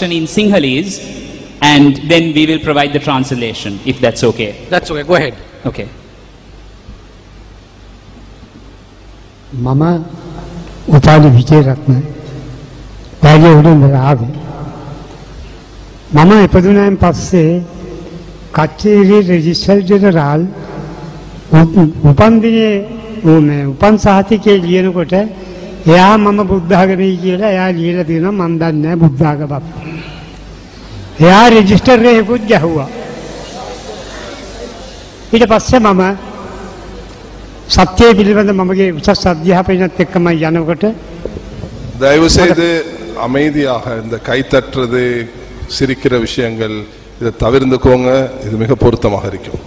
translation in Sinhalese, and then we will provide the translation, if that's okay. That's okay, go ahead. Okay. Mama Upali Vijayaratna Pahali udun raave Mama ipadunayen passe Kacheri Registered General උපන්දිනේ මේ උපන් සහතිකේ ලියනකොට එයා මම බුද්ධ ආගමයි කියලා එයා ලියලා තියෙනවා මම දන්නේ නැහැ බුද්ධ ආගම. එයා රෙජිස්ටර් එකකුත් ගැහුවා. ඊට පස්සේ මම සත්‍ය පිළිබඳ මමගේ උසස් අධ්‍යාපනයත් එක්කම යනකොට தயவு செய்து அமைதியாக இந்த கைத்தட்டுறது சிரிக்கிற விஷயங்கள் இதை தவிர்த்துக்கோங்க. இது மிக பொருத்தமாக இருக்கும்.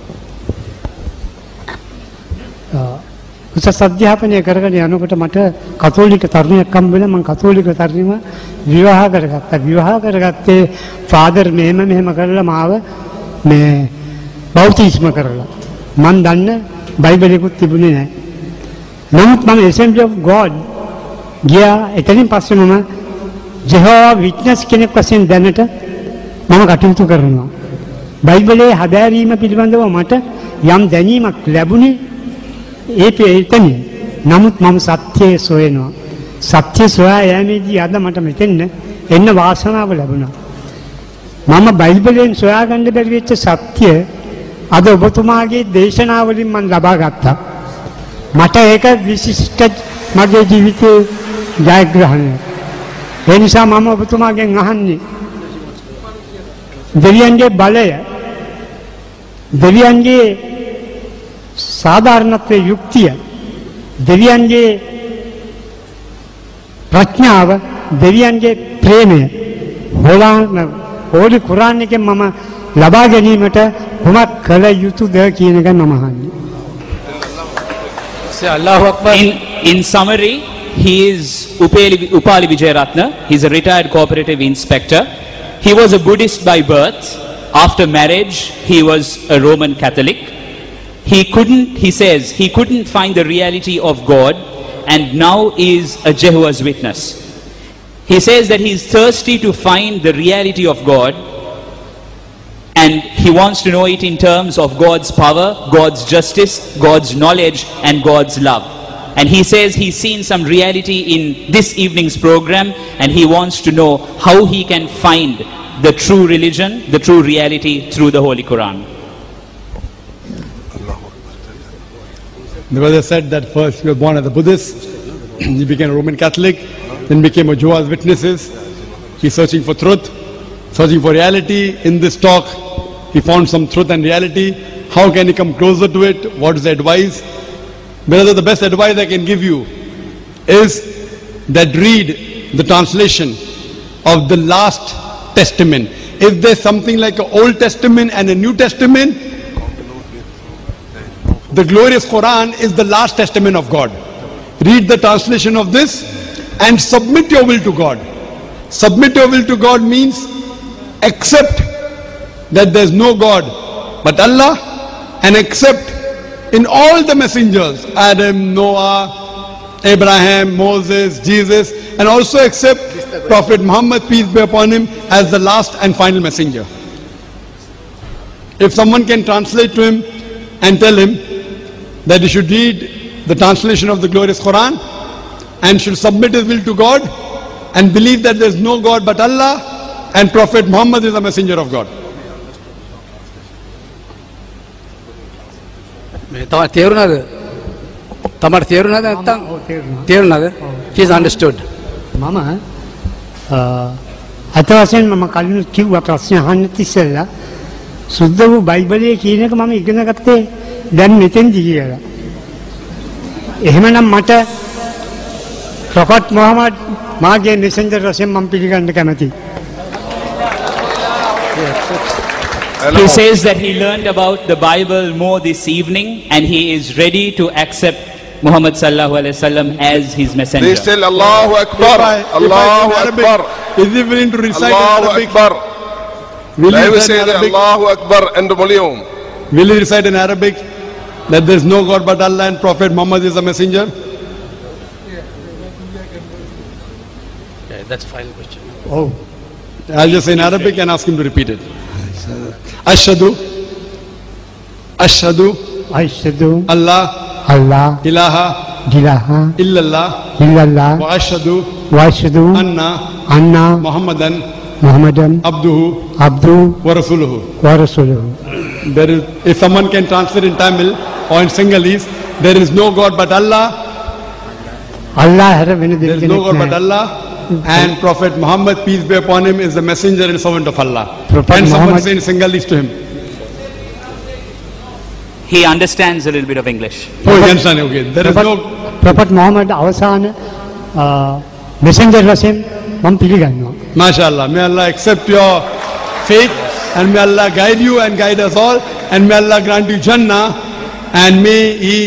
උසස් අධ්‍යාපනය කරගෙන යනකොට මට කතෝලික තරුණයෙක් හම්බ වෙලා මම කතෝලික තරුණිව විවාහ කරගත්තා. විවාහ කරගත්තේ ෆාදර් මෙහෙම කරලා මාව මේ බෞතිස්ම කරලා. මම දන්න බයිබලෙකුත් තිබුණේ නැහැ. නමුත් මම Assembly of God ගියා. එතනින් පස්සේ මම ජෙහෝවා විට්නස් කෙනෙක් වශයෙන් දැනට මම කටයුතු කරනවා. බයිබලයේ හදාරීම පිළිබඳව මට යම් දැනීමක් ලැබුණේ එතන. නමුත් මම සත්‍යය සොයනවා. සත්‍ය සොයා යෑමේදී අද මට මෙතෙන්න එන්න වාසනාව ලැබුණා. මම බයිබලයෙන් සොයාගන්න බැරි වෙච්ච සත්‍ය අද ඔබතුමාගේ දේශනාවලින් මම ලබා ගත්තා. මට ඒක විශිෂ්ට මගේ ජීවිතයේ ජයග්‍රහණයක්. ඒ නිසා මම ඔබතුමාගෙන් අහන්නේ දෙවියන්ගේ බලය, දෙවියන්ගේ සාධාරණත්වයේ යුක්තිය, දෙවියන්ගේ ප්‍රඥාව, දෙවියන්ගේ ප්‍රේමය හෝලි කුරාන් එකෙන් මම ලබා ගැනීමට කුමක් කළ යුතුද කියන එක මම අහන්නේ. Allahu Akbar. In summary, he is Upali Vijayaratna. He's a retired cooperative inspector. He was a Buddhist by birth. After marriage, he was a Roman Catholic. He says he couldn't find the reality of God, and now is a Jehovah's Witness. He says that he is thirsty to find the reality of God, and he wants to know it in terms of God's power, God's justice, God's knowledge, and God's love. And he says he's seen some reality in this evening's program, and he wants to know how he can find the true religion, the true reality through the Holy Quran. The brother said that first he was born as a Buddhist, he became a Roman Catholic, then became a Jehovah's Witnesses. He's searching for truth, searching for reality. In this talk, he found some truth and reality. How can he come closer to it? What is the advice? Brother, the best advice I can give you is that read the translation of the last Testament. If there's something like an Old Testament and a New Testament, the glorious Quran is the last testament of God. Read the translation of this and submit your will to God. Submit your will to God means accept that there's no God but Allah, and accept in all the messengers, Adam, Noah, Abraham, Moses, Jesus, and also accept Prophet Muhammad, peace be upon him, as the last and final messenger. If someone can translate to him and tell him that he should read the translation of the glorious Quran and should submit his will to God and believe that there is no God but Allah, and Prophet Muhammad is a messenger of God. He's understood. මම අතවසෙන් මම කලින් කිව්වා ප්‍රශ්න අහන්න ඉස්සෙල්ලා සුද්ධ වූ බයිබලයේ කියන එක මම ඉගෙන ගත්තේ දැන් මෙතෙන්දි කියලා. එහෙමනම් මට ප්‍රොෆෙට් මොහමඩ් මාගේ මෙසෙන්ජර් වශයෙන් මම පිළිගන්න කැමතියි. He says that he learned about the Bible more this evening, and he is ready to accept Muhammad sallallahu alaihi wasallam as his messenger. Please tell Allahu Akbar. Allahu Akbar. Is he willing to recite Allahu in Arabic? Akbar. Will he Daivu recite in seythu Arabic? Allahu Akbar endu moliyum. Will he recite in Arabic that there is no God but Allah and Prophet Muhammad is a messenger? Yeah, that's a final question. ඔව්. I'll just say in Arabic and ask him to repeat it. Ashhadu, Ashhadu, අයිෂදු Allah, අල්ලා ilaha, ගිලහ illallah, ඉල්ලල්ලා wa ashhadu, වයිෂදු anna, අන්නා Muhammadan, මුහම්මදන් abduhu, අබ්දු wa rasuluhu. වරසුලුහු. There is, if someone can translate in Tamil or in Sinhalese, there is no God but Allah, අල්ලා හැර වෙන there දෙයක් is no God but නෑ. Allah, and Prophet Muhammad, peace be upon him, is the messenger and servant of Allah. Prophet Can someone Muhammad- say in Sinhalese to him? He understands a little bit of English. Oh, you understand? Okay. There is no. Prophet Muhammad අවසාන messenger වශයෙන් මම පිළිගන්නවා. MashaAllah. May Allah accept your faith and may Allah guide you and guide us all and may Allah grant you Jannah and may He